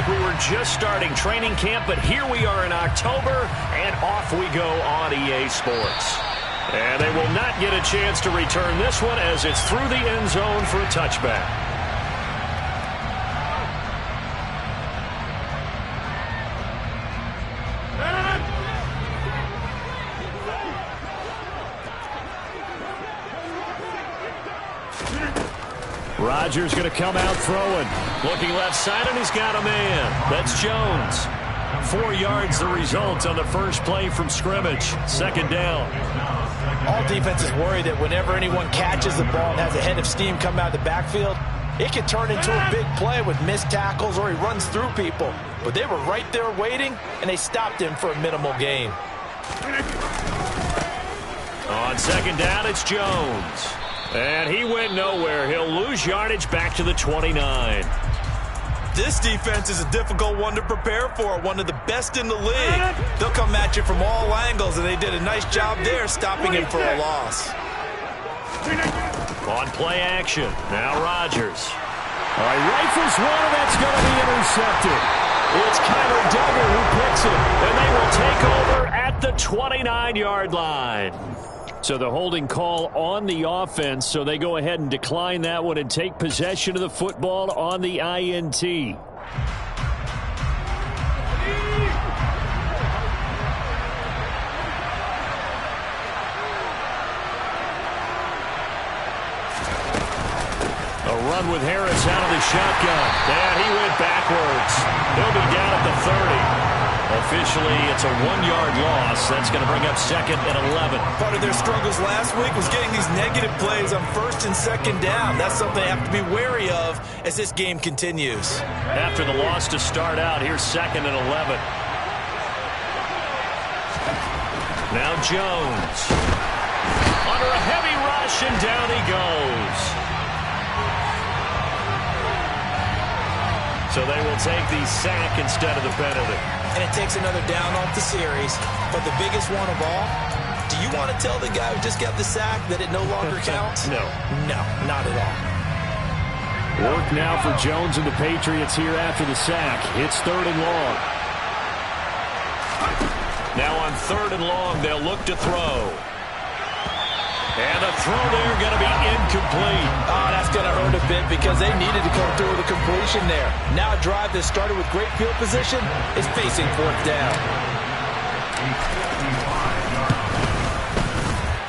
like we were just starting training camp, but here we are in October, and off we go on EA Sports. And they will not get a chance to return this one as it's through the end zone for a touchback. Rodgers going to come out throwing. Looking left side, and he's got a man. That's Jones. 4 yards the result on the first play from scrimmage. Second down. All defenses worry that whenever anyone catches the ball and has a head of steam come out of the backfield, it can turn into a big play with missed tackles or he runs through people. But they were right there waiting, and they stopped him for a minimal gain. On second down, it's Jones. And he went nowhere. He'll lose yardage back to the 29. This defense is a difficult one to prepare for, one of the best in the league. They'll come at you from all angles, and they did a nice job there stopping him for a loss. On play action, now Rodgers. All right, rifles one, and that's going to be intercepted. It's Kyler Duggar who picks it, and they will take over at the 29-yard line. So the holding call on the offense, so they go ahead and decline that one and take possession of the football on the INT. A run with Harris out of the shotgun. And he went backwards. He'll be down at the 30. Officially, it's a 1-yard loss. That's going to bring up second and 11. Part of their struggles last week was getting these negative plays on first and second down. That's something they have to be wary of as this game continues. After the loss to start out, here's second and 11. Now Jones. Under a heavy rush, and down he goes. So they will take the sack instead of the penalty. And it takes another down off the series. But the biggest one of all, do you want to tell the guy who just got the sack that it no longer counts? No. No, not at all. Work now for Jones and the Patriots here after the sack. It's third and long. Now on third and long, they'll look to throw. And the throw there going to be incomplete. Oh, that's going to hurt a bit because they needed to come through with a completion there. Now a drive that started with great field position is facing fourth down.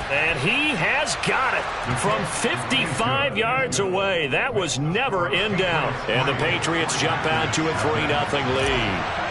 And he has got it from 55 yards away. That was never in doubt. And the Patriots jump out to a 3-0 lead.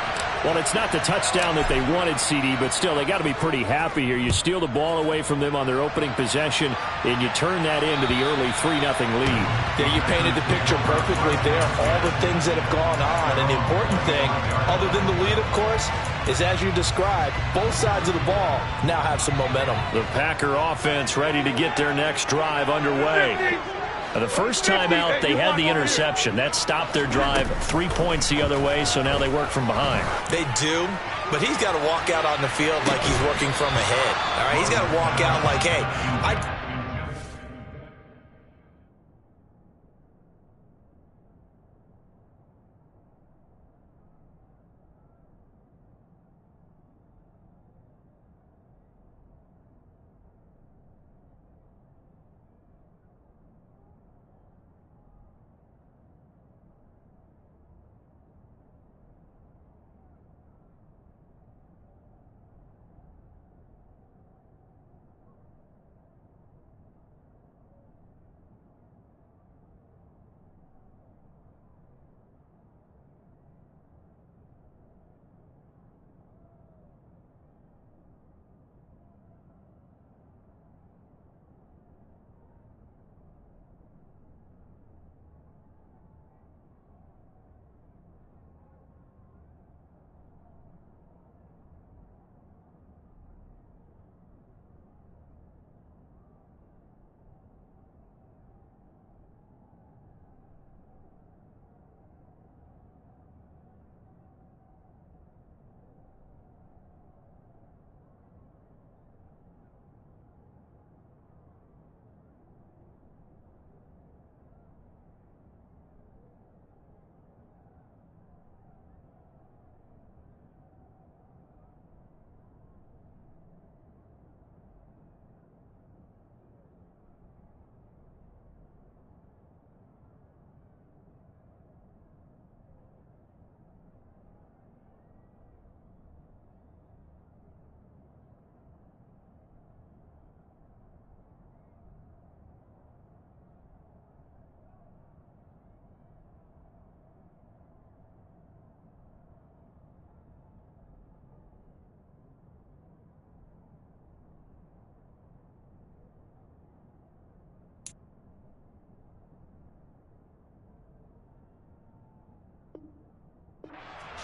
Well, it's not the touchdown that they wanted, CD, but still, they got to be pretty happy here. You steal the ball away from them on their opening possession, and you turn that into the early 3-0 lead. Yeah, you painted the picture perfectly there. All the things that have gone on, and the important thing, other than the lead, of course, is as you described, both sides of the ball now have some momentum. The Packer offense ready to get their next drive underway. The first time out, they had the interception. That stopped their drive 3 points the other way, so now they work from behind. They do, but he's got to walk out on the field like he's working from ahead. All right, he's got to walk out like, hey,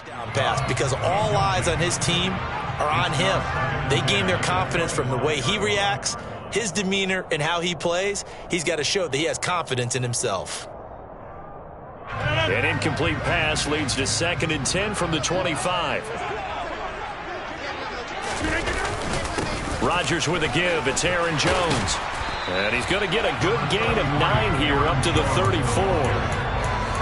touchdown pass because all eyes on his team are on him. They gain their confidence from the way he reacts, his demeanor, and how he plays. He's got to show that he has confidence in himself. An incomplete pass leads to 2nd and 10 from the 25. Rodgers with a give. It's Aaron Jones. And he's going to get a good gain of 9 here up to the 34.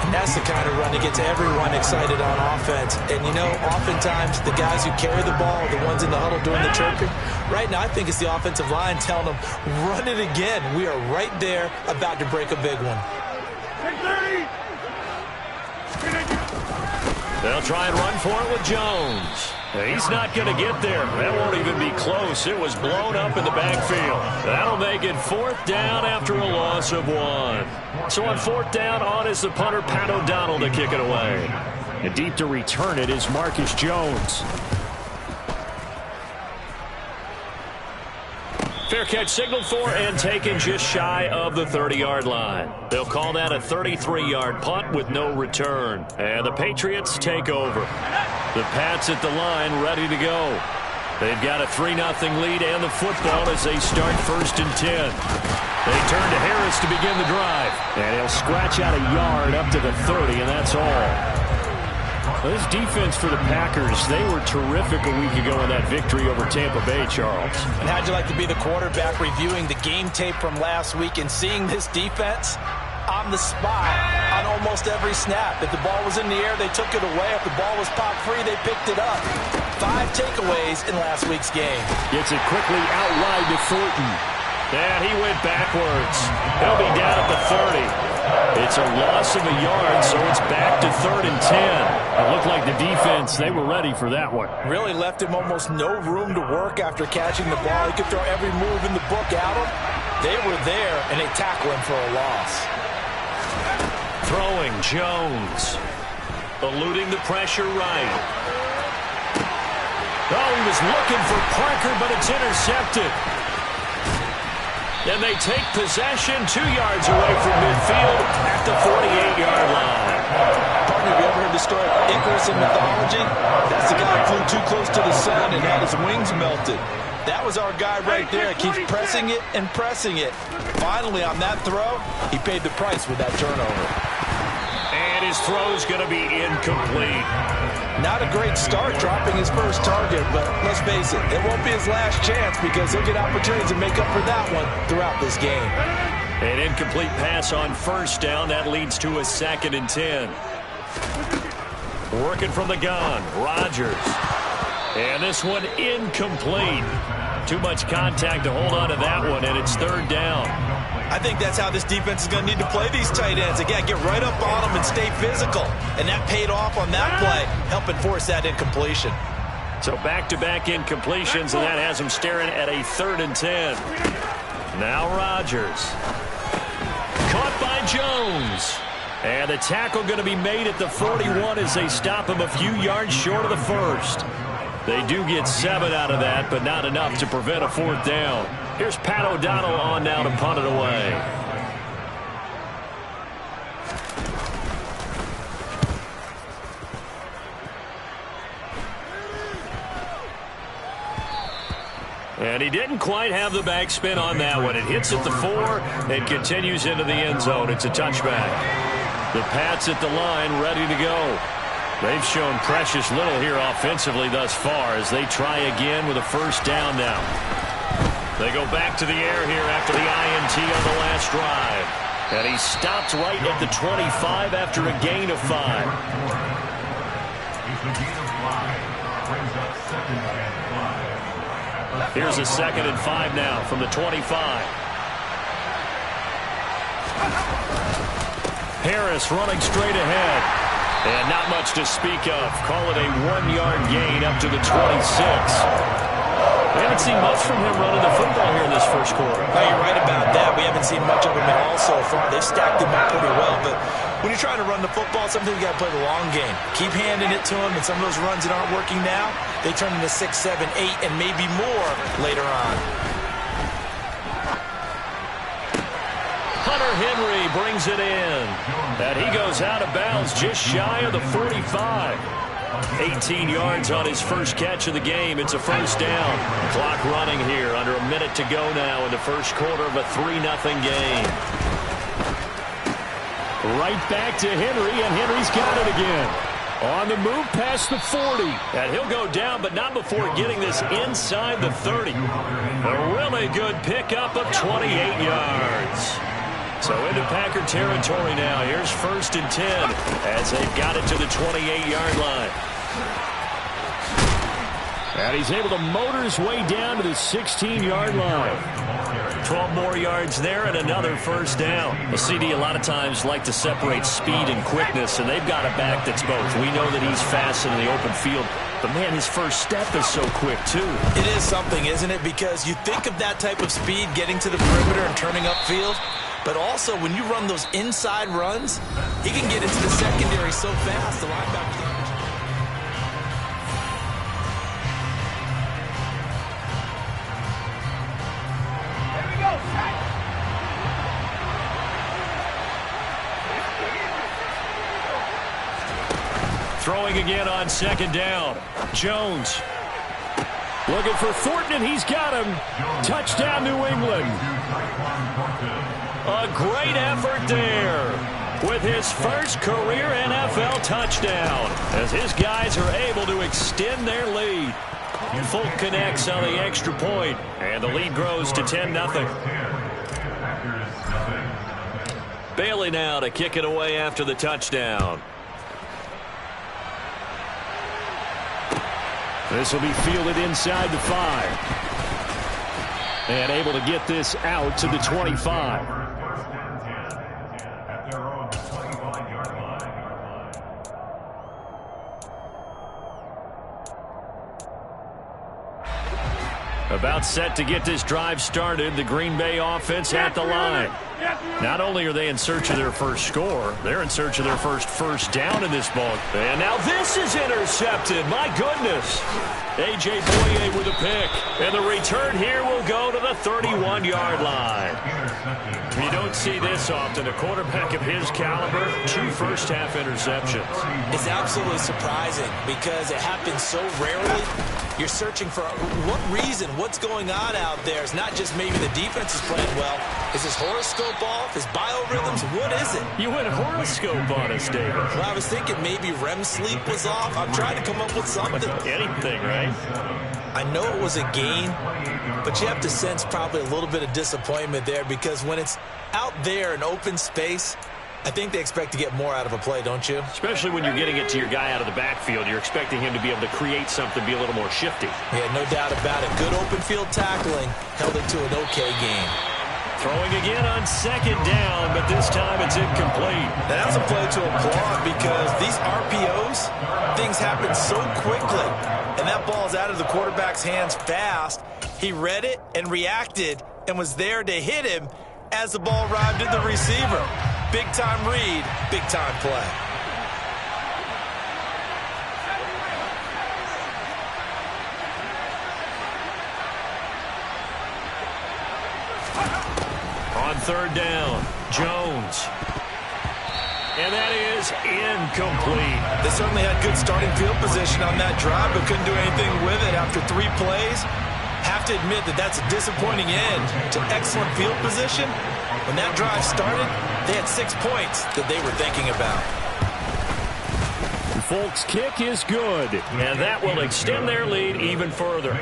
And that's the kind of run that gets everyone excited on offense. And, you know, oftentimes the guys who carry the ball are the ones in the huddle doing the chirping. Right now, I think it's the offensive line telling them, run it again. We are right there about to break a big one. They'll try and run for it with Jones. He's not going to get there. That won't even be close. It was blown up in the backfield. That'll make it 4th down after a loss of 1. So on 4th down, on is the punter, Pat O'Donnell, to kick it away. And deep to return it is Marcus Jones. Fair catch signaled for and taken just shy of the 30-yard line. They'll call that a 33-yard punt with no return. And the Patriots take over. The Pats at the line ready to go. They've got a 3-0 lead and the football as they start 1st and 10. They turn to Harris to begin the drive. And he'll scratch out a yard up to the 30, and that's all. Well, this defense for the Packers, they were terrific a week ago in that victory over Tampa Bay, Charles. And how'd you like to be the quarterback reviewing the game tape from last week and seeing this defense on the spot on almost every snap? If the ball was in the air, they took it away. If the ball was pop free, they picked it up. 5 takeaways in last week's game. Gets it quickly out wide to Thornton. And he went backwards. He'll be down at the 30. It's a loss of a yard, so it's back to 3rd and 10. It looked like the defense, they were ready for that one. Really left him almost no room to work after catching the ball. He could throw every move in the book at him. They were there, and they tackle him for a loss. Throwing Jones. Eluding the pressure right. Oh, he was looking for Parker, but it's intercepted. And they take possession 2 yards away from midfield at the 48-yard line. Partner, have you ever heard the story of Icarus in mythology? That's the guy who flew too close to the sun and had his wings melted. That was our guy right there. Keeps pressing it and pressing it. Finally, on that throw, he paid the price with that turnover. And his throw's going to be incomplete. Not a great start dropping his first target, but let's face it, it won't be his last chance because he'll get opportunities to make up for that one throughout this game. An incomplete pass on 1st down. That leads to a 2nd and 10. Working from the gun, Rodgers. And this one incomplete. Too much contact to hold on to that one, and it's 3rd down. I think that's how this defense is going to need to play these tight ends. Again, get right up on them and stay physical. And that paid off on that play, helping force that incompletion. So back-to-back incompletions, and that has them staring at a 3rd and 10. Now Rodgers. Caught by Jones. And the tackle going to be made at the 41 as they stop him a few yards short of the 1st. They do get 7 out of that, but not enough to prevent a 4th down. Here's Pat O'Donnell on now to punt it away. And he didn't quite have the backspin on that one. It hits at the 4 and continues into the end zone. It's a touchback. The Pats at the line ready to go. They've shown precious little here offensively thus far as they try again with a 1st down now. They go back to the air here after the INT on the last drive. And he stopped right at the 25 after a gain of 5. Here's a 2nd and 5 now from the 25. Harris running straight ahead. And not much to speak of. Call it a 1-yard gain up to the 26. We haven't seen much from him running the football here in this 1st quarter. No, you're right about that. We haven't seen much of him at all so far. They've stacked him up pretty well. But when you're trying to run the football, sometimes you got to play the long game. Keep handing it to him, and some of those runs that aren't working now, they turn into 6, 7, 8, and maybe more later on. Hunter Henry brings it in. And he goes out of bounds just shy of the 45. 18 yards on his first catch of the game. It's a first down. Clock running here. Under a minute to go now in the first quarter of a 3-0 game. Right back to Henry, and Henry's got it again. On the move past the 40. And he'll go down, but not before getting this inside the 30. A really good pickup of 28 yards. So into Packer territory now. Here's 1st and 10 as they've got it to the 28-yard line. And he's able to motor his way down to the 16-yard line. 12 more yards there and another first down. Well, CD a lot of times like to separate speed and quickness, and they've got a back that's both. We know that he's fast in the open field, but, man, his first step is so quick, too. It is something, isn't it? Because you think of that type of speed getting to the perimeter and turning upfield, but also when you run those inside runs, he can get into the secondary so fast, the linebacker. Throwing again on 2nd down. Jones. Looking for Thornton, and he's got him. Touchdown, New England. A great effort there with his first career NFL touchdown as his guys are able to extend their lead. Folk connects on the extra point, and the lead grows to 10-0. Bailey now to kick it away after the touchdown. This will be fielded inside the 5. And able to get this out to the 25. About set to get this drive started. The Green Bay offense at the line. Not only are they in search of their first score, they're in search of their first down in this ball. And now this is intercepted. My goodness. A.J. Boye with a pick. And the return here will go to the 31-yard line. You don't see this often. A quarterback of his caliber, 2 first-half interceptions. It's absolutely surprising because it happens so rarely. You're searching for what reason, what's going on out there. It's not just maybe the defense is playing well. Is his horoscope off? His biorhythms? What is it? You went horoscope on us, David. Well, I was thinking maybe REM sleep was off. I'm trying to come up with something. Anything, right? I know it was a gain, but you have to sense probably a little bit of disappointment there because when it's out there in open space, I think they expect to get more out of a play, don't you? Especially when you're getting it to your guy out of the backfield. You're expecting him to be able to create something, be a little more shifty. Yeah, no doubt about it. Good open field tackling held it to an okay game. Throwing again on 2nd down, but this time it's incomplete. Now, that's a play to applaud because these RPOs, things happen so quickly. And that ball's out of the quarterback's hands fast. He read it and reacted and was there to hit him as the ball arrived at the receiver. Big-time read, big-time play. On 3rd down, Jones. And that is incomplete. They certainly had good starting field position on that drive, but couldn't do anything with it after 3 plays. Have to admit that that's a disappointing end to excellent field position. When that drive started, they had 6 points that they were thinking about. Folk's kick is good. And that will extend their lead even further.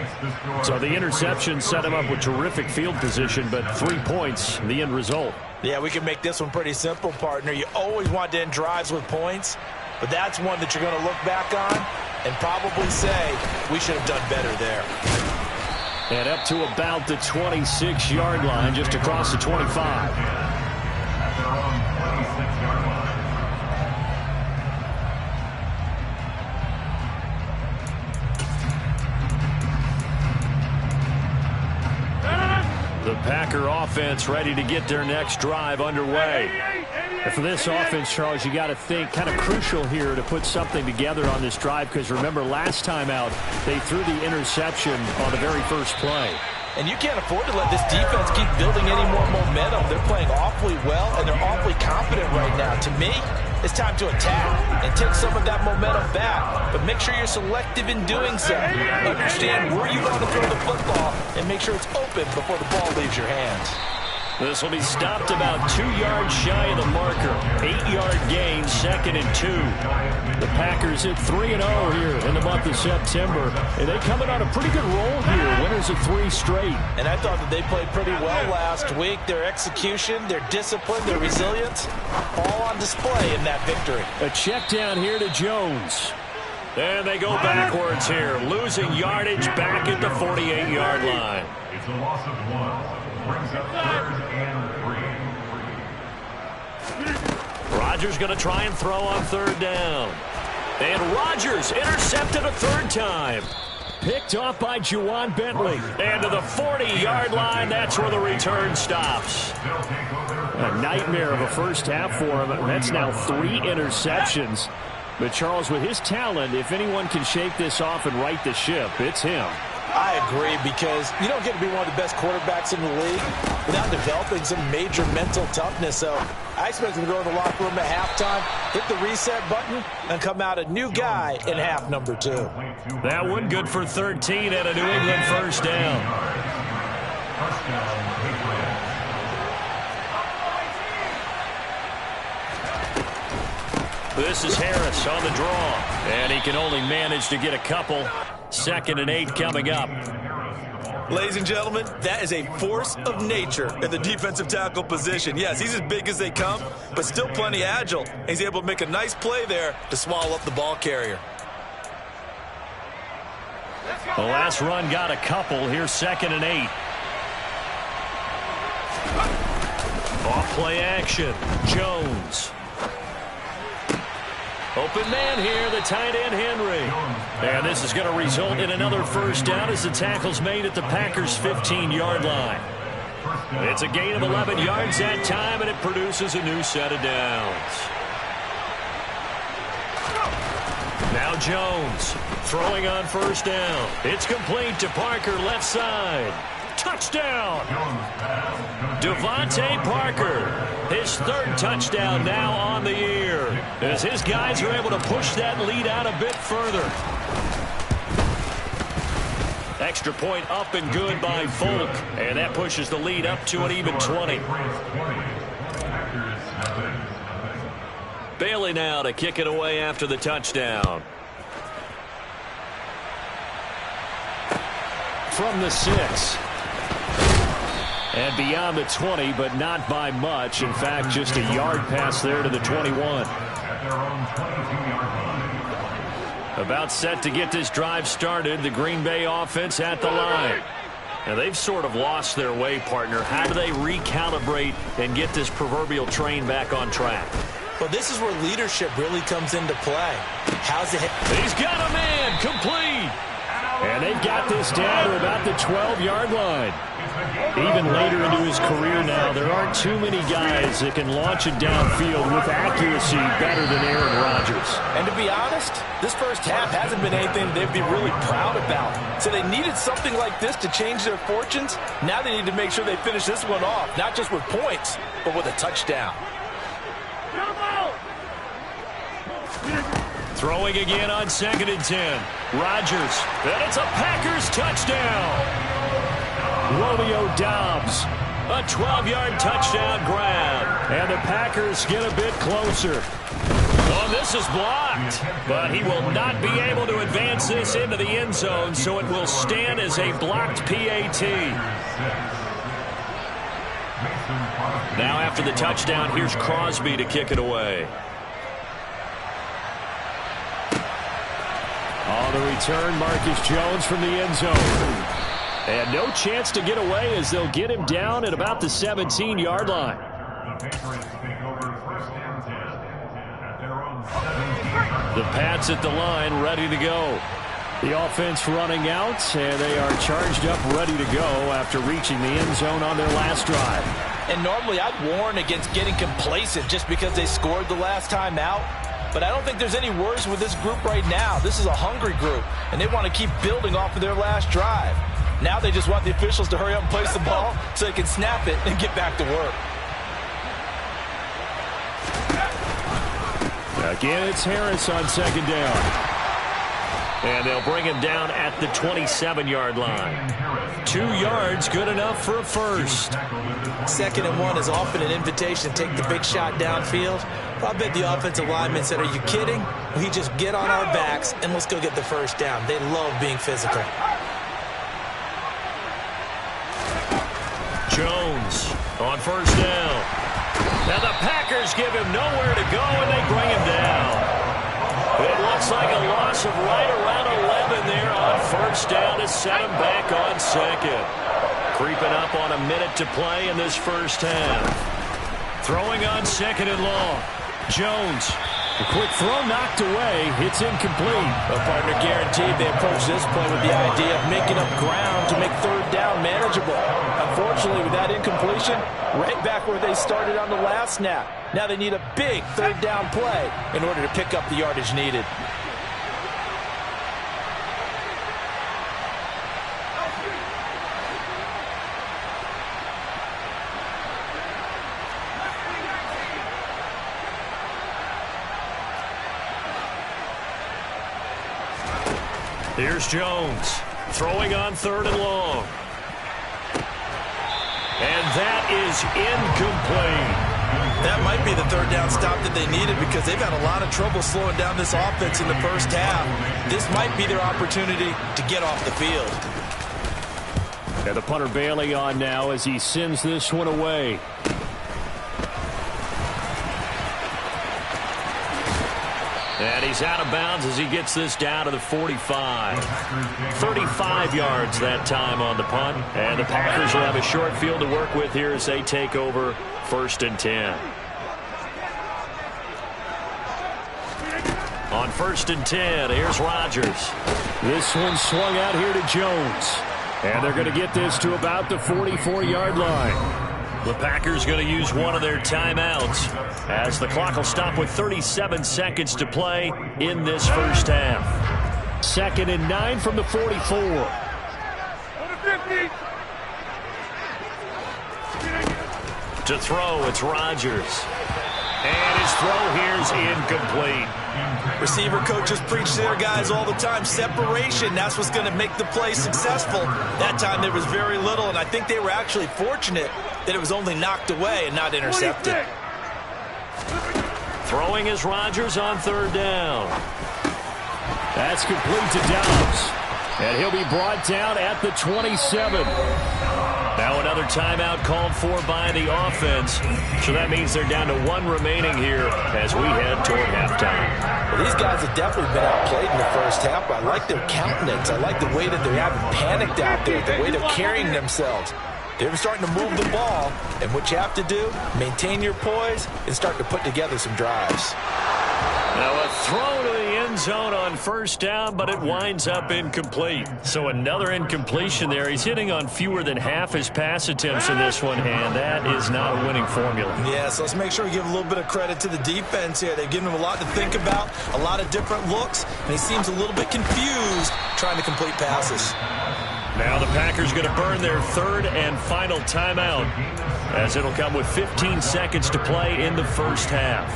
So the interception set him up with terrific field position, but 3 points, the end result. Yeah, we can make this one pretty simple, partner. You always want to end drives with points, but that's one that you're going to look back on and probably say, we should have done better there. And up to about the 26-yard line, just across the 25. The Packer offense ready to get their next drive underway. And for this offense, Charles, you got to think kind of crucial here to put something together on this drive because remember last time out they threw the interception on the very first play. And you can't afford to let this defense keep building any more momentum. They're playing awfully well and they're awfully confident right now. To me, it's time to attack and take some of that momentum back. But make sure you're selective in doing so. Understand where you want to throw the football and make sure it's open before the ball leaves your hands. This will be stopped about 2 yards shy of the marker. 8-yard gain, 2nd and 2. The Packers at 3-0 here in the month of September. And they coming on a pretty good roll here. Winners of 3 straight. And I thought that they played pretty well last week. Their execution, their discipline, their resilience, all on display in that victory. A check down here to Jones. And they go backwards here, losing yardage back at the 48-yard line. It's a loss of 1. Brings up 3rd and 3. Rodgers going to try and throw on 3rd down. And Rodgers intercepted a 3rd time. Picked off by Juwan Bentley. And to the 40-yard line, that's where the return stops. A nightmare of a first half for him. That's now 3 interceptions. But Charles, with his talent, if anyone can shake this off and right the ship, it's him. I agree, because you don't get to be one of the best quarterbacks in the league without developing some major mental toughness. So I expect him to go in the locker room at halftime, hit the reset button, and come out a new guy in half number 2. That one good for 13 and a New England first down. This is Harris on the draw, and he can only manage to get a couple. 2nd and 8 coming up. Ladies and gentlemen, that is a force of nature at the defensive tackle position. Yes, he's as big as they come, but still plenty agile. He's able to make a nice play there to swallow up the ball carrier. The last run got a couple. Here's 2nd and 8. Off play action. Jones. Open man here, the tight end Henry. And this is going to result in another first down as the tackle's made at the Packers' 15-yard line. It's a gain of 11 yards that time, and it produces a new set of downs. Now Jones throwing on first down. It's complete to Parker, left side. Touchdown! Devontae Parker, his 3rd touchdown now on the year, as his guys are able to push that lead out a bit further. Extra point up and good by Folk, and that pushes the lead up to an even 20. Bailey now to kick it away after the touchdown. From the 6. And beyond the 20, but not by much. In fact, just a yard pass there to the 21. About set to get this drive started. The Green Bay offense at the line. Now, they've sort of lost their way, partner. How do they recalibrate and get this proverbial train back on track? Well, this is where leadership really comes into play. How's it? He's got a man, complete. And they've got this down to about the 12-yard line. Even later into his career now, there aren't too many guys that can launch it downfield with accuracy better than Aaron Rodgers. And to be honest, this first half hasn't been anything they'd be really proud about. So they needed something like this to change their fortunes. Now they need to make sure they finish this one off, not just with points, but with a touchdown. Throwing again on 2nd and 10. Rodgers, and it's a Packers touchdown. Romeo Doubs, a 12-yard touchdown grab. And the Packers get a bit closer. Oh, this is blocked. But he will not be able to advance this into the end zone, so it will stand as a blocked PAT. Now after the touchdown, here's Crosby to kick it away. On the return, Marcus Jones from the end zone. And no chance to get away as they'll get him down at about the 17-yard line. The Pats at the line, ready to go. The offense running out, and they are charged up, ready to go after reaching the end zone on their last drive. And normally I'd warn against getting complacent just because they scored the last time out. But I don't think there's any worries with this group right now. This is a hungry group, and they want to keep building off of their last drive. Now they just want the officials to hurry up and place the ball so they can snap it and get back to work. Again, it's Harris on second down. And they'll bring him down at the 27-yard line. 2 yards, good enough for a first. 2nd and 1 is often an invitation to take the big shot downfield. I bet the offensive lineman said, are you kidding? We just get on our backs and let's go get the first down. They love being physical. Jones on first down. Now the Packers give him nowhere to go, and they bring him down. It looks like a loss of right around 11 there on first down to set him back on second. Creeping up on a minute to play in this first half. Throwing on 2nd and long. Jones. A quick throw knocked away. It's incomplete. A partner guaranteed they approach this play with the idea of making up ground to make 3rd down manageable. Unfortunately, with that incompletion, right back where they started on the last snap. Now they need a big 3rd down play in order to pick up the yardage needed. Here's Jones throwing on 3rd and long. And that is incomplete. That might be the 3rd down stop that they needed because they've had a lot of trouble slowing down this offense in the first half. This might be their opportunity to get off the field. And the punter Bailey on now as he sends this one away. And he's out of bounds as he gets this down to the 45. 35 yards that time on the punt. And the Packers will have a short field to work with here as they take over 1st and 10. On 1st and 10, here's Rodgers. This one swung out here to Jones. And they're going to get this to about the 44-yard line. The Packers going to use one of their timeouts as the clock will stop with 37 seconds to play in this first half. 2nd and 9 from the 44. To throw, it's Rodgers. And his throw here's incomplete. Receiver coaches preach to their guys all the time. Separation, that's what's going to make the play successful. That time there was very little, and I think they were actually fortunate that it was only knocked away and not intercepted. Throwing is Rodgers on 3rd down. That's complete to Dolph. And he'll be brought down at the 27. Now another timeout called for by the offense. So that means they're down to 1 remaining here as we head toward halftime. Well, these guys have definitely been outplayed in the first half, but I like their countenance. I like the way that they haven't panicked out there, the way they're carrying themselves. They're starting to move the ball, and what you have to do, maintain your poise and start to put together some drives. Now a throw to the end zone on first down, but it winds up incomplete. So another incompletion there. He's hitting on fewer than half his pass attempts in this one, and that is not a winning formula. Yeah, so let's make sure we give a little bit of credit to the defense here. They've given him a lot to think about, a lot of different looks, and he seems a little bit confused trying to complete passes. Now the Packers going to burn their 3rd and final timeout as it'll come with 15 seconds to play in the first half.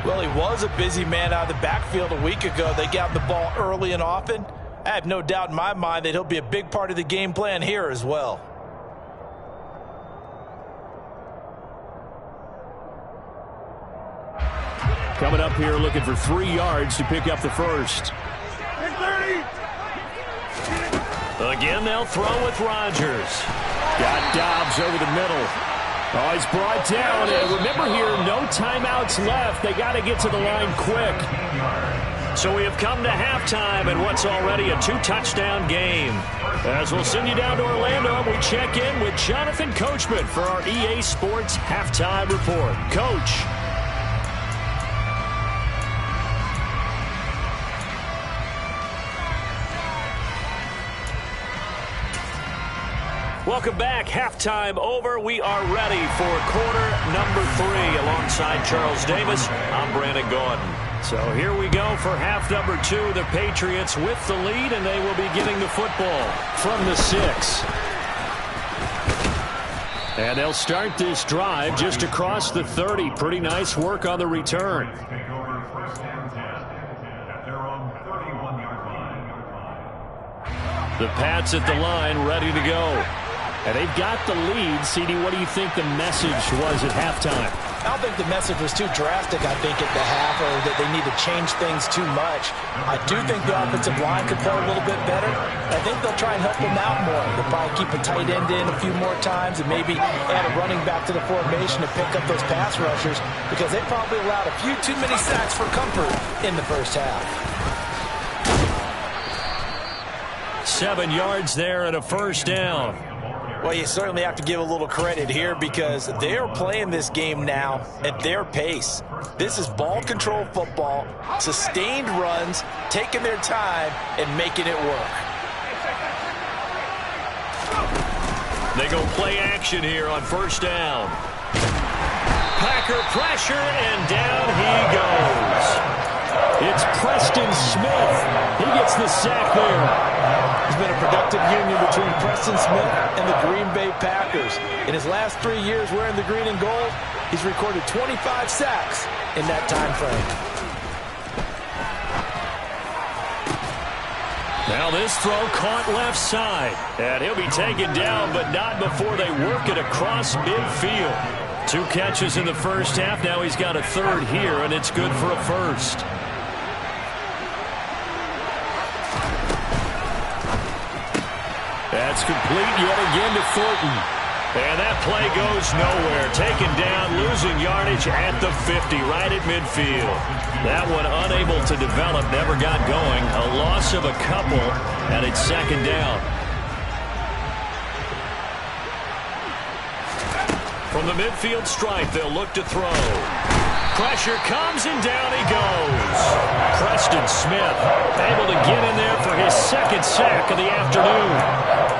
Well, he was a busy man out of the backfield a week ago. They got the ball early and often. I have no doubt in my mind that he'll be a big part of the game plan here as well. Coming up here looking for 3 yards to pick up the first. Again, they'll throw with Rodgers. Got Dobbs over the middle. Oh, he's brought down. And remember here, no timeouts left. They got to get to the line quick. So we have come to halftime in what's already a 2-touchdown game. As we'll send you down to Orlando, we check in with Jonathan Coachman for our EA Sports Halftime Report. Coach. Welcome back. Halftime over. We are ready for quarter number 3. Alongside Charles Davis, I'm Brandon Gordon. So here we go for half number 2. The Patriots with the lead, and they will be getting the football from the 6. And they'll start this drive just across the 30. Pretty nice work on the return. first and 10 at their own 31-yard line. The Pats at the line, ready to go. And they've got the lead. CD, what do you think the message was at halftime? I don't think the message was too drastic, I think, at the half, or that they need to change things too much. I do think the offensive line could play a little bit better. I think they'll try and help them out more. They'll probably keep a tight end in a few more times and maybe add a running back to the formation to pick up those pass rushers, because they probably allowed a few too many sacks for comfort in the first half. 7 yards there and a first down. Well, you certainly have to give a little credit here because they are playing this game now at their pace. This is ball control football, sustained runs, taking their time, and making it work. They go play action here on first down. Packer pressure, and down he goes. It's Preston Smith. He gets the sack there. It's been a productive union between Preston Smith and the Green Bay Packers. In his last 3 years wearing the green and gold, he's recorded 25 sacks in that time frame. Now this throw caught left side. And he'll be taken down, but not before they work it across midfield. 2 catches in the first half. Now he's got a third here, and it's good for a first. That's complete yet again to Thornton. And that play goes nowhere. Taken down, losing yardage at the 50, right at midfield. That one unable to develop, never got going. A loss of a couple, and it's second down. From the midfield stripe, they'll look to throw. Pressure comes, and down he goes. Preston Smith able to get in there for his second sack of the afternoon.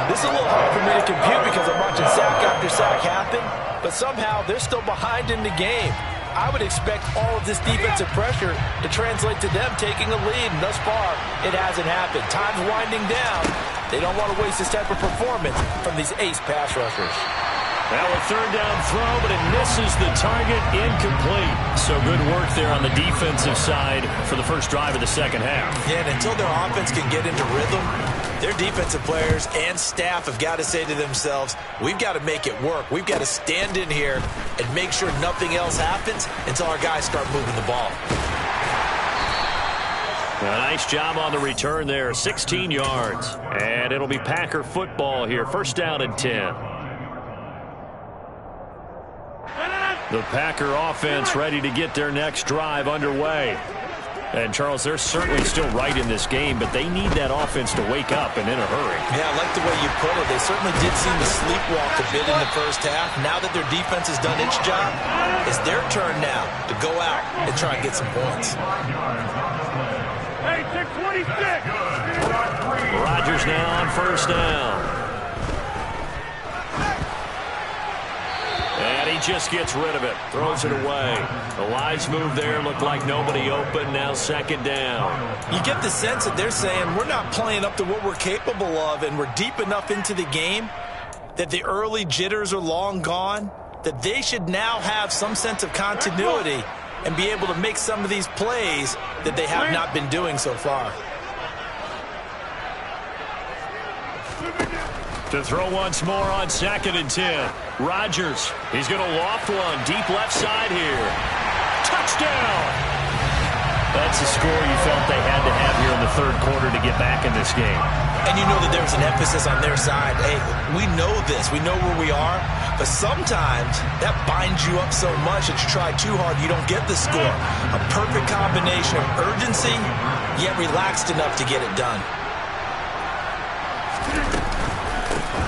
This is a little hard for me to compute because I'm watching sack after sack happen, but somehow they're still behind in the game. I would expect all of this defensive pressure to translate to them taking a lead, and thus far, it hasn't happened. Time's winding down. They don't want to waste this type of performance from these ace pass rushers. Now a third down throw, but it misses the target, incomplete. So good work there on the defensive side for the first drive of the second half. Yeah, and until their offense can get into rhythm, their defensive players and staff have got to say to themselves, we've got to make it work. We've got to stand in here and make sure nothing else happens until our guys start moving the ball. A nice job on the return there, 16 yards. And it'll be Packer football here, first down and 10. The Packer offense ready to get their next drive underway. And, Charles, they're certainly still right in this game, but they need that offense to wake up and in a hurry. Yeah, I like the way you put it. They certainly did seem to sleepwalk a bit in the first half. Now that their defense has done its job, it's their turn now to go out and try and get some points. Hey, 626! Rodgers now on first down. And he just gets rid of it, throws it away. The wise move there, looked like nobody open, now second down. You get the sense that they're saying we're not playing up to what we're capable of, and we're deep enough into the game that the early jitters are long gone, that they should now have some sense of continuity and be able to make some of these plays that they have not been doing so far. To throw once more on second and 10. Rodgers, he's going to loft one deep left side here. Touchdown! That's the score you felt they had to have here in the third quarter to get back in this game. And you know that there was an emphasis on their side. Hey, we know this. We know where we are. But sometimes that binds you up so much that you try too hard, you don't get the score. A perfect combination of urgency, yet relaxed enough to get it done.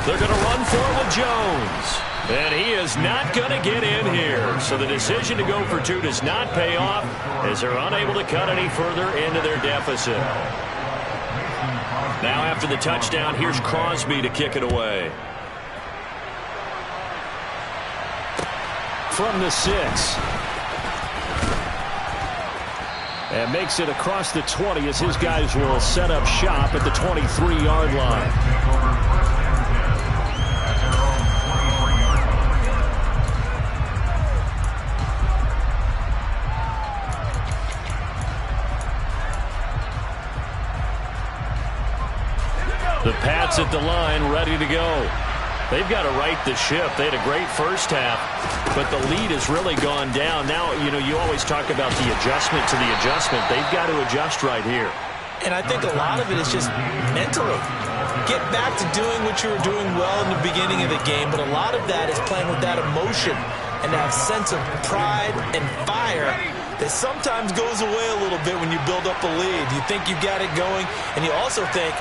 They're going to run for it with Jones. And he is not going to get in here. So the decision to go for two does not pay off as they're unable to cut any further into their deficit. Now after the touchdown, here's Crosby to kick it away. From the 6. And makes it across the 20 as his guys will set up shop at the 23-yard line. The Pats at the line, ready to go. They've got to right the ship. They had a great first half, but the lead has really gone down. Now, you always talk about the adjustment to the adjustment. They've got to adjust right here. And I think a lot of it is just mentally. Get back to doing what you were doing well in the beginning of the game, but a lot of that is playing with that emotion and that sense of pride and fire that sometimes goes away a little bit when you build up a lead. You think you got it going, and you also think,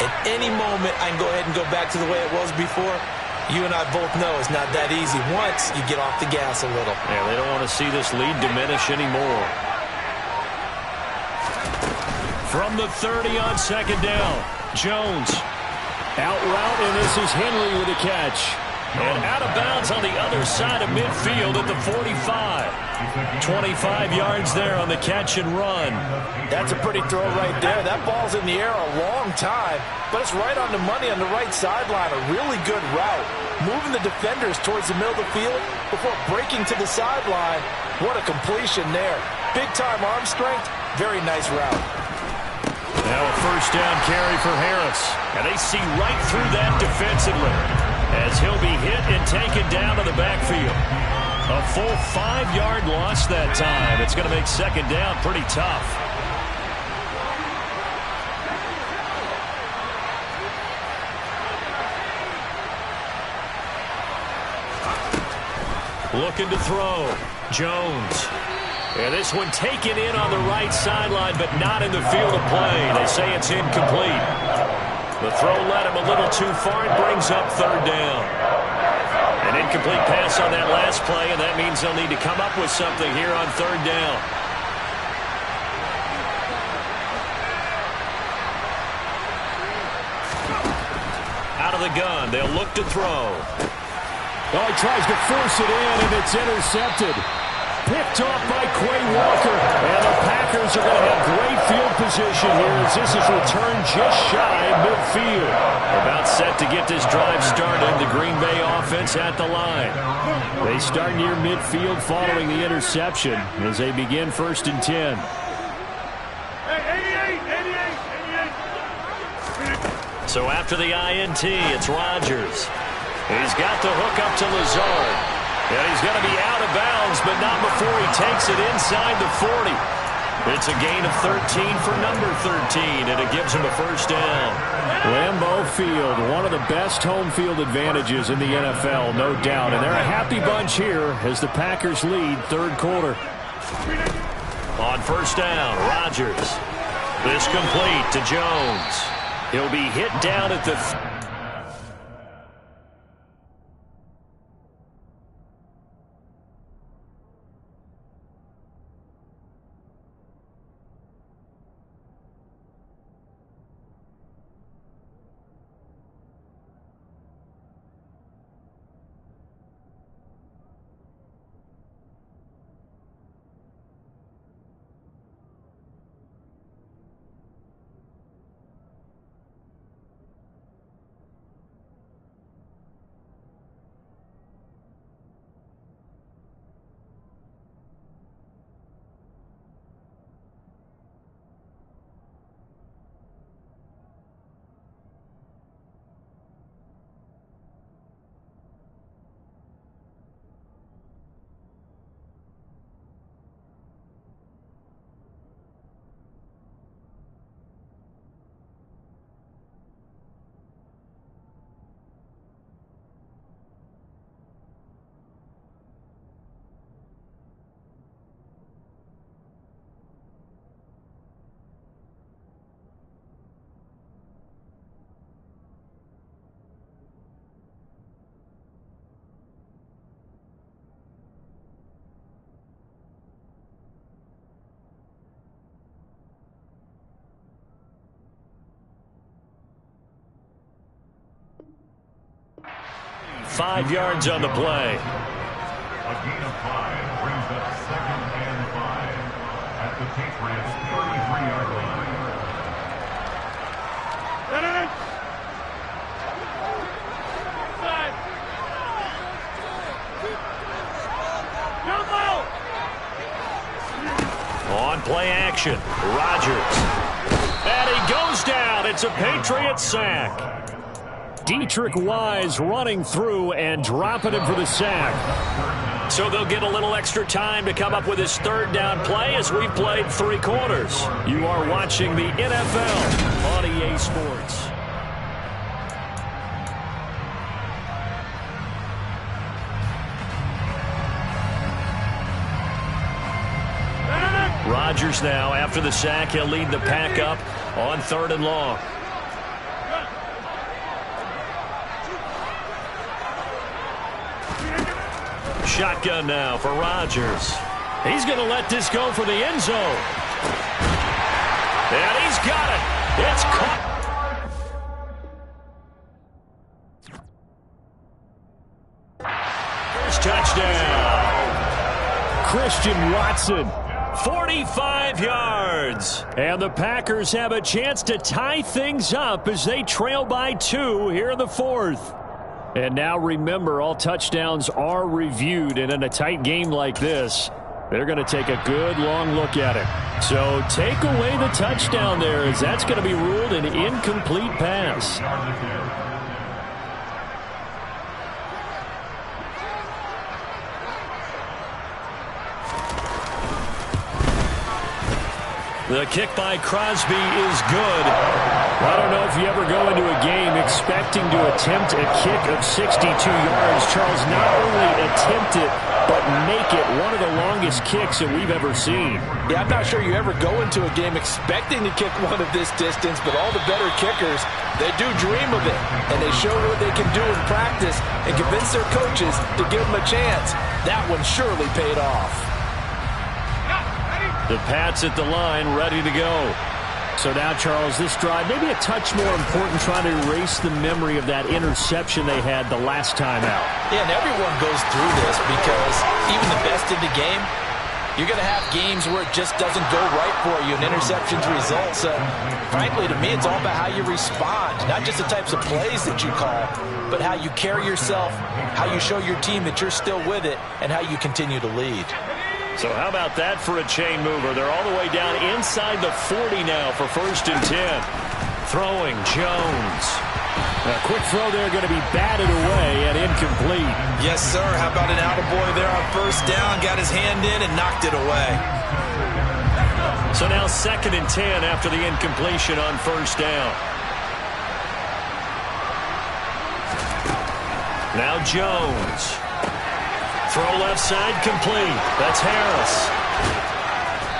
at any moment, I can go ahead and go back to the way it was before. You and I both know it's not that easy once you get off the gas a little. Yeah, they don't want to see this lead diminish anymore. From the 30 on second down, Jones. Out route, and this is Henry with a catch. And out of bounds on the other side of midfield at the 45. 25 yards there on the catch and run. That's a pretty throw right there. That ball's in the air a long time, but it's right on the money on the right sideline. A really good route. Moving the defenders towards the middle of the field before breaking to the sideline. What a completion there. Big-time arm strength. Very nice route. Now a first down carry for Harris. And they see right through that defensively as he'll be hit and taken down to the backfield. A full 5-yard loss that time. It's going to make second down pretty tough. Looking to throw. Jones. And this one taken in on the right sideline, but not in the field of play. They say it's incomplete. The throw led him a little too far and brings up third down. An incomplete pass on that last play, and that means they'll need to come up with something here on third down. Out of the gun, they'll look to throw. Oh, he tries to force it in, and it's intercepted. Picked off by Quay Walker. And the Packers are going to have great field position here as this is returned just shy of midfield. About set to get this drive started. The Green Bay offense at the line. They start near midfield following the interception as they begin 1st and 10. So after the INT, it's Rodgers. He's got the hook up to Lazard. And he's going to be out of bounds, but not before he takes it inside the 40. It's a gain of 13 for number 13, and it gives him a first down. Lambeau Field, one of the best home field advantages in the NFL, no doubt. And they're a happy bunch here as the Packers lead third quarter. On first down, Rodgers. This complete to Jones. He'll be hit down at the... ...5 yards on the play. A gain of 5 brings up 2nd and 5 at the Patriots' 33-yard line. On play action, Rodgers. And he goes down. It's It's a Patriots sack. Dietrich Wise running through and dropping him for the sack. So they'll get a little extra time to come up with his third down play as we've played 3 quarters. You are watching the NFL on EA Sports. Rodgers now, after the sack, he'll lead the pack up on 3rd and long. Shotgun now for Rodgers. He's going to let this go for the end zone. And he's got it. It's caught. First touchdown. Christian Watson. 45 yards. And the Packers have a chance to tie things up as they trail by 2 here in the 4th. And now remember, all touchdowns are reviewed, and in a tight game like this, they're going to take a good long look at it. So take away the touchdown there, as that's going to be ruled an incomplete pass. The kick by Crosby is good. I don't know if you ever go into a game expecting to attempt a kick of 62 yards. Charles, not only attempt it, but make it one of the longest kicks that we've ever seen. Yeah, I'm not sure you ever go into a game expecting to kick one of this distance, but all the better kickers, they do dream of it, and they show what they can do in practice and convince their coaches to give them a chance. That one surely paid off. The Pats at the line, ready to go. So now, Charles, this drive, maybe a touch more important, trying to erase the memory of that interception they had the last time out. Yeah, and everyone goes through this because even the best in the game, you're going to have games where it just doesn't go right for you, and interceptions result. So, frankly, to me, it's all about how you respond, not just the types of plays that you call, but how you carry yourself, how you show your team that you're still with it, and how you continue to lead. So how about that for a chain mover? They're all the way down inside the 40 now for 1st and 10. Throwing, Jones. A quick throw there, going to be batted away and incomplete. Yes, sir. How about an attaboy there on 1st down? Got his hand in and knocked it away. So now 2nd and 10 after the incompletion on 1st down. Now Jones. Throw left side complete. That's Harris.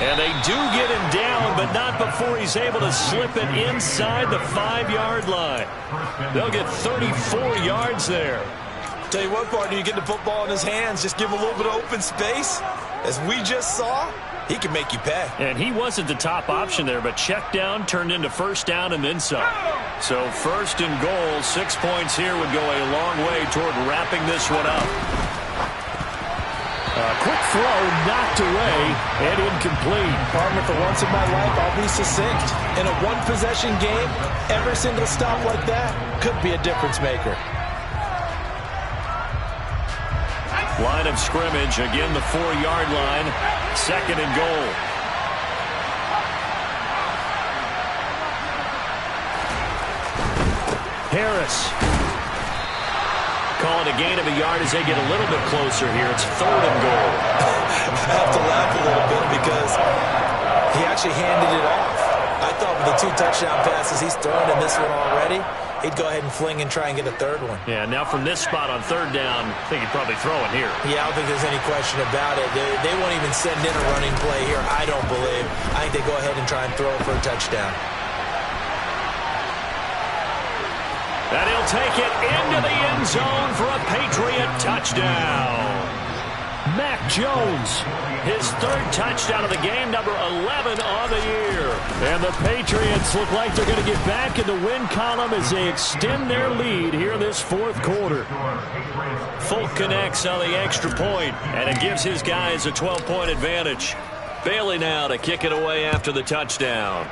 And they do get him down, but not before he's able to slip it inside the 5-yard line. They'll get 34 yards there. Tell you what, partner, you get the football in his hands, just give him a little bit of open space. As we just saw, he can make you pay. And he wasn't the top option there, but check down turned into 1st down and then some. So 1st and goal, 6 points here would go a long way toward wrapping this one up. A quick throw knocked away and incomplete. Partner, for once in my life, I'll be succinct. In a one-possession game, every single stop like that could be a difference maker. Line of scrimmage, again the 4-yard line, 2nd and goal. Harris. Calling a gain of a yard as they get a little bit closer here. It's 3rd and goal. I have to laugh a little bit because he actually handed it off. I thought with the 2 touchdown passes he's thrown in this one already, he'd go ahead and fling and try and get a 3rd one. Yeah, now from this spot on 3rd down, I think he'd probably throw it here. Yeah, I don't think there's any question about it. They won't even send in a running play here, I don't believe. I think they go ahead and try and throw it for a touchdown. And he'll take it into the end zone for a Patriot touchdown. Mac Jones, his 3rd touchdown of the game, number 11 on the year. And the Patriots look like they're going to get back in the win column as they extend their lead here in this 4th quarter. Folk connects on the extra point, and it gives his guys a 12-point advantage. Bailey now to kick it away after the touchdown.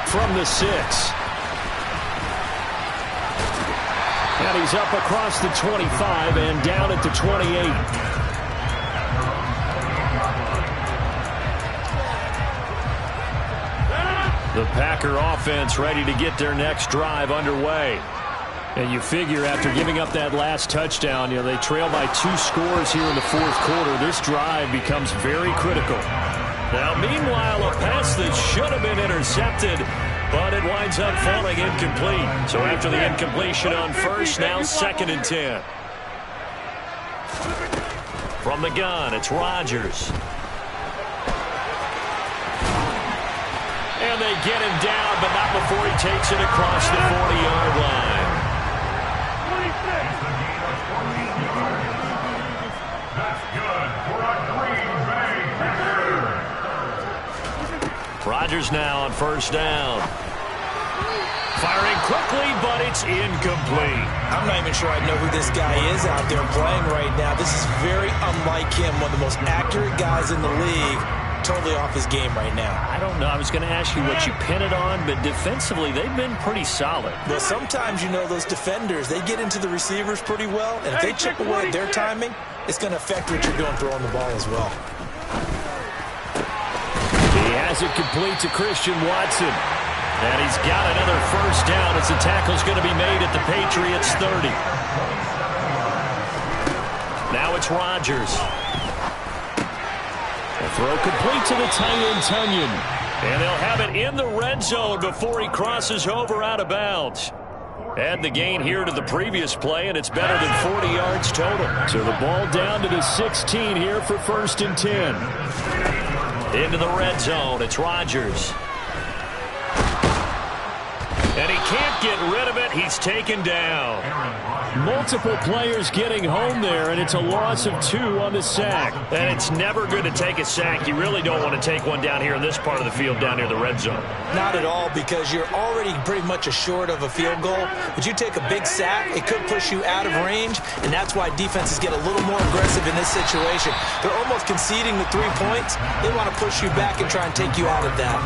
From the 6. And he's up across the 25 and down at the 28. The Packer offense ready to get their next drive underway. And you figure after giving up that last touchdown, they trail by 2 scores here in the fourth quarter. This drive becomes very critical. Now, meanwhile, a pass that should have been intercepted, but it winds up falling incomplete. So after the incompletion on first, now 2nd and 10. From the gun, it's Rodgers. And they get him down, but not before he takes it across the 40-yard line. That's good for a Green Bay Packer. Rodgers now on first down. Firing quickly, but it's incomplete. I'm not even sure I know who this guy is out there playing right now. This is very unlike him, one of the most accurate guys in the league. Totally off his game right now. I don't know. I was going to ask you what you pin it on, but defensively, they've been pretty solid. Well, sometimes, those defenders, they get into the receivers pretty well, and if they chip away at their timing, it's going to affect what you're doing throwing the ball as well. He has it complete to Christian Watson. And he's got another first down as the tackle's going to be made at the Patriots' 30. Now it's Rodgers. A throw complete to the tight end, Tunyon. And they'll have it in the red zone before he crosses over out of bounds. Add the gain here to the previous play, and it's better than 40 yards total. So the ball down to the 16 here for 1st and 10. Into the red zone, it's Rodgers. And he can't get rid of it. He's taken down. Multiple players getting home there, and it's a loss of 2 on the sack. And it's never good to take a sack. You really don't want to take one down here in this part of the field down near the red zone. Not at all, because you're already pretty much assured of a field goal. But you take a big sack, it could push you out of range, and that's why defenses get a little more aggressive in this situation. They're almost conceding the 3 points. They want to push you back and try and take you out of that.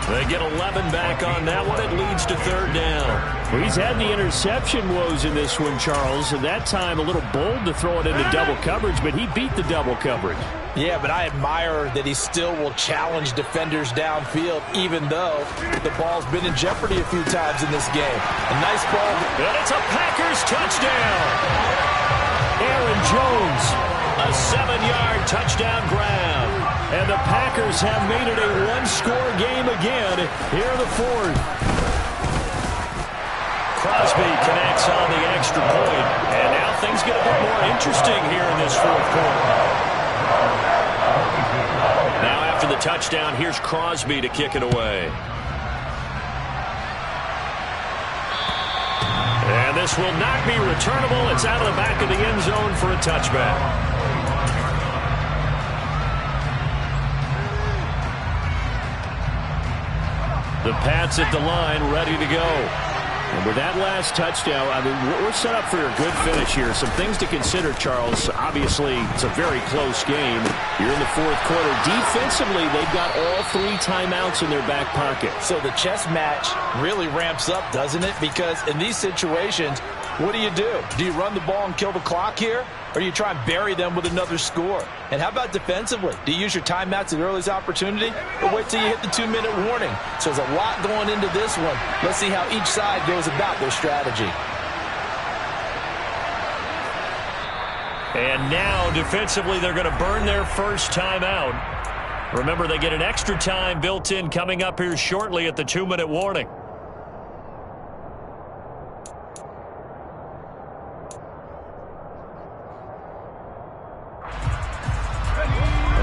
They get 11 back on that one. It leads to 3rd down. Well, he's had the interception woes in this one, Charles, and that time a little bold to throw it into double coverage, but he beat the double coverage. Yeah, but I admire that he still will challenge defenders downfield, even though the ball's been in jeopardy a few times in this game. A nice ball. And it's a Packers touchdown. Aaron Jones. A 7-yard touchdown grab. And the Packers have made it a 1-score game again here in the 4th. Crosby connects on the extra point. And now things get a bit more interesting here in this 4th quarter. Now after the touchdown, here's Crosby to kick it away. And this will not be returnable. It's out of the back of the end zone for a touchback. The Pats at the line, ready to go. And with that last touchdown, we're set up for a good finish here. Some things to consider, Charles. Obviously, it's a very close game. You're in the 4th quarter. Defensively, they've got all 3 timeouts in their back pocket. So the chess match really ramps up, doesn't it? Because in these situations, what do? Do you run the ball and kill the clock here? Or do you try and bury them with another score? And how about defensively? Do you use your timeouts at earliest opportunity? Or wait till you hit the 2-minute warning? So there's a lot going into this one. Let's see how each side goes about their strategy. And now, defensively, they're going to burn their first timeout. Remember, they get an extra time built in coming up here shortly at the 2-minute warning.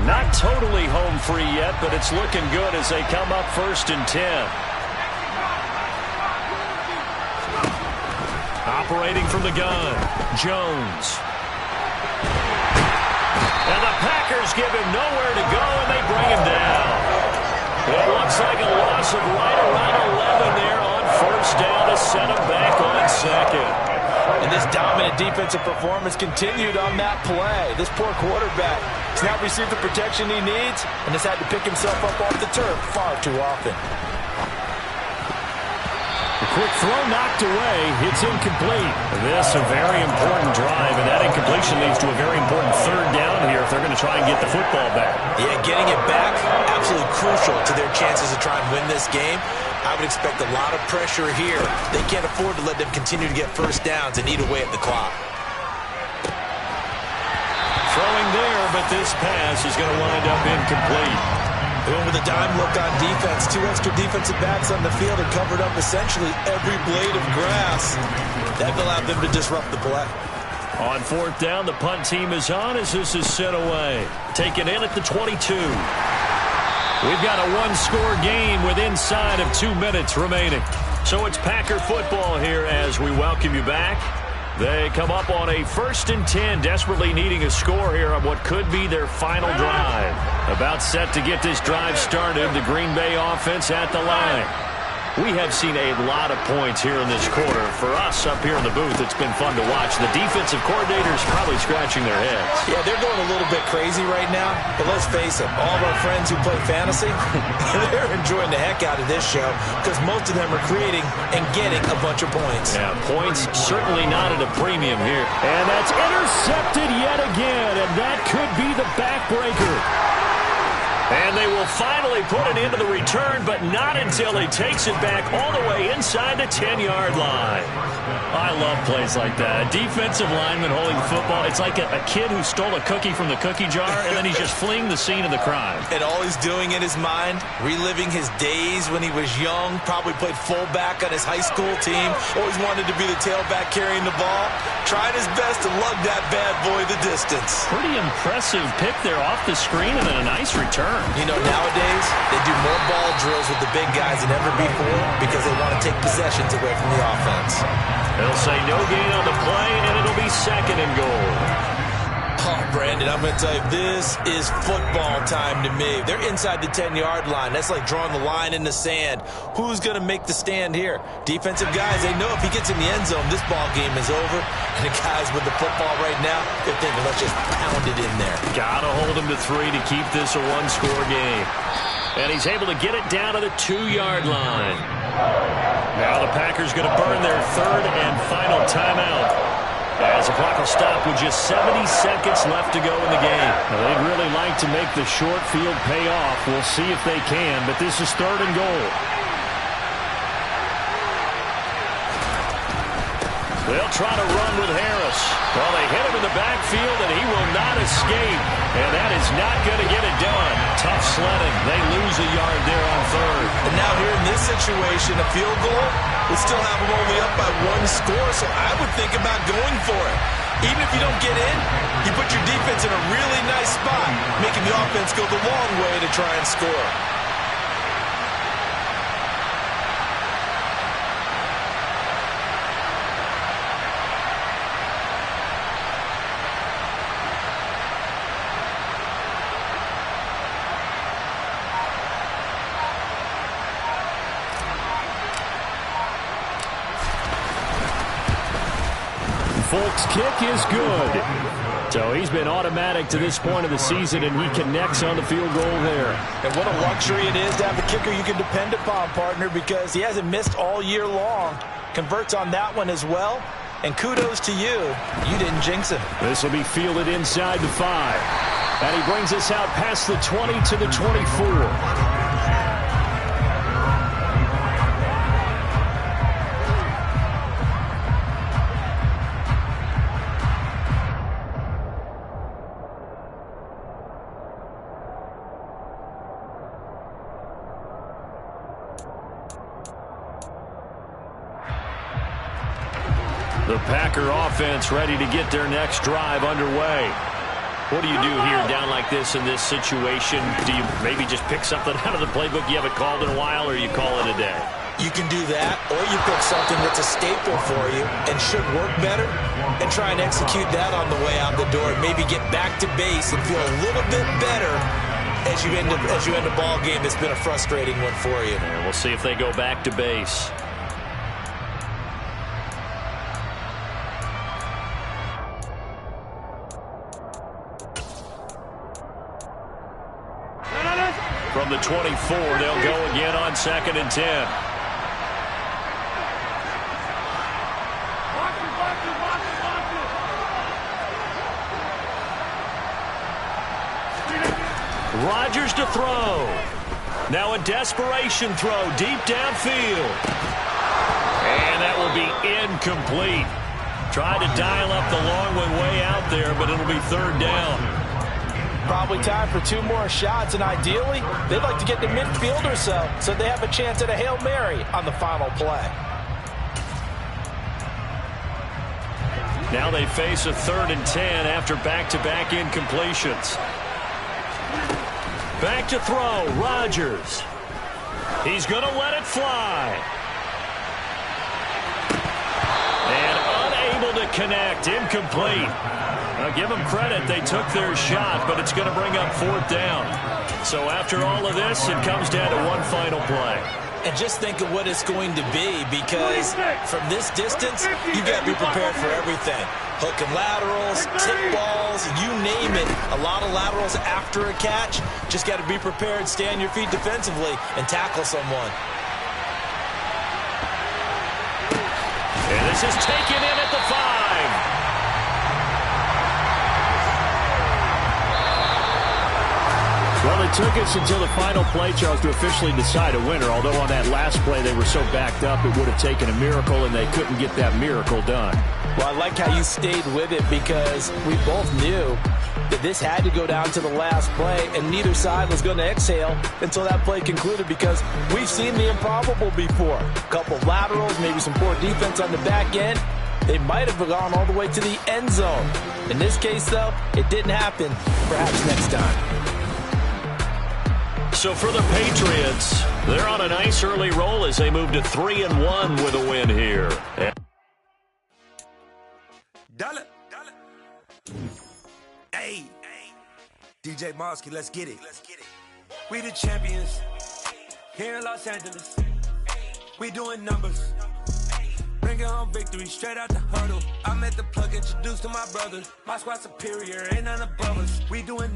Not totally home free yet, but it's looking good as they come up 1st and 10. Operating from the gun, Jones. And the Packers give him nowhere to go, and they bring him down. It looks like a loss of right around 11 there on 1st down to set him back on 2nd. And this dominant defensive performance continued on that play. This poor quarterback has not received the protection he needs and has had to pick himself up off the turf far too often. The quick throw knocked away. It's incomplete. This a very important drive, and that incompletion leads to a very important third down here if they're going to try and get the football back. Yeah, getting it back, absolutely crucial to their chances to try and win this game. I would expect a lot of pressure here. They can't afford to let them continue to get first downs and eat away at the clock. Throwing there, but this pass is going to wind up incomplete. Going with a dime look on defense. 2 extra defensive backs on the field and covered up essentially every blade of grass. That allowed them to disrupt the play. On fourth down, the punt team is on as this is sent away. Taken in at the 22. We've got a one-score game with inside of 2 minutes remaining. So it's Packer football here as we welcome you back. They come up on a 1st and 10, desperately needing a score here on what could be their final drive. About set to get this drive started, the Green Bay offense at the line. We have seen a lot of points here in this quarter. For us up here in the booth, it's been fun to watch. The defensive coordinators probably scratching their heads. Yeah, they're going a little bit crazy right now, but let's face it, all of our friends who play fantasy, they're enjoying the heck out of this show because most of them are creating and getting a bunch of points. Yeah, points certainly not at a premium here. And that's intercepted yet again, and that could be the backbreaker. And they will finally put it into the return, but not until he takes it back all the way inside the 10-yard line. I love plays like that. A defensive lineman holding the football. It's like a kid who stole a cookie from the cookie jar, and then he's just fleeing the scene of the crime. And all he's doing in his mind, reliving his days when he was young, probably played fullback on his high school team, always wanted to be the tailback carrying the ball, trying his best to lug that bad boy the distance. Pretty impressive pick there off the screen and then a nice return. You know, nowadays, they do more ball drills with the big guys than ever before because they want to take possessions away from the offense. They'll say no gain on the play, and it'll be 2nd and goal. Oh, Brandon, I'm going to tell you, this is football time to me. They're inside the 10-yard line. That's like drawing the line in the sand. Who's going to make the stand here? Defensive guys, they know if he gets in the end zone, this ball game is over. And the guys with the football right now, they're thinking, let's just pound it in there. Got to hold him to 3 to keep this a one-score game. And he's able to get it down to the 2-yard line. Now the Packers going to burn their 3rd and final timeout. As the clock will stop with just 70 seconds left to go in the game. Now, they'd really like to make the short field pay off. We'll see if they can, but this is 3rd and goal. They'll try to run with Harris. Well, they hit him in the backfield, and he will not escape. And that is not going to get it done. Tough sledding. They lose a yard there on 3rd. And now here in this situation, a field goal would still have them only up by 1 score, so I would think about going for it. Even if you don't get in, you put your defense in a really nice spot, making the offense go the long way to try and score. Folk's kick is good. So he's been automatic to this point of the season, and he connects on the field goal there. And what a luxury it is to have a kicker you can depend upon, partner, because he hasn't missed all year long. Converts on that one as well. And kudos to you. You didn't jinx him. This will be fielded inside the 5. And he brings us out past the 20 to the 24. The Packer offense ready to get their next drive underway. What do you do here down like this in this situation? Do you maybe just pick something out of the playbook you haven't called in a while, or you call it a day? You can do that, or you pick something that's a staple for you and should work better and try and execute that on the way out the door and maybe get back to base and feel a little bit better as you end a ball game that's been a frustrating one for you. Yeah, we'll see if they go back to base. From the 24, they'll go again on 2nd and 10. Rodgers to throw. Now a desperation throw deep downfield. And that will be incomplete. Tried to dial up the long one way out there, but it'll be third down. Probably time for 2 more shots, and ideally, they'd like to get to midfield or so they have a chance at a Hail Mary on the final play. Now they face a 3rd and 10 after back-to-back incompletions. Back to throw, Rodgers. He's going to let it fly. And unable to connect, incomplete. Now give them credit, they took their shot, but it's going to bring up 4th down. So after all of this, it comes down to one final play. And just think of what it's going to be, because from this distance, you've got to be prepared for everything. Hook and laterals, tip balls, you name it. A lot of laterals after a catch. Just got to be prepared, stay on your feet defensively, and tackle someone. And this is taken in at the 5. Well, it took us until the final play, Charles, to officially decide a winner. Although on that last play they were so backed up, it would have taken a miracle, and they couldn't get that miracle done. Well, I like how you stayed with it, because we both knew that this had to go down to the last play, and neither side was going to exhale until that play concluded, because we've seen the improbable before. A couple of laterals, maybe some poor defense on the back end. They might have gone all the way to the end zone. In this case, though, it didn't happen. Perhaps next time. So for the Patriots, they're on a nice early roll as they move to 3-1 with a win here. Dollar. Hey, DJ Mosky, let's get it. We the champions here in Los Angeles. We doing numbers. Bringing home victory straight out the huddle. I met the plug, introduced to my brothers. My squad superior, ain't none above us. We doing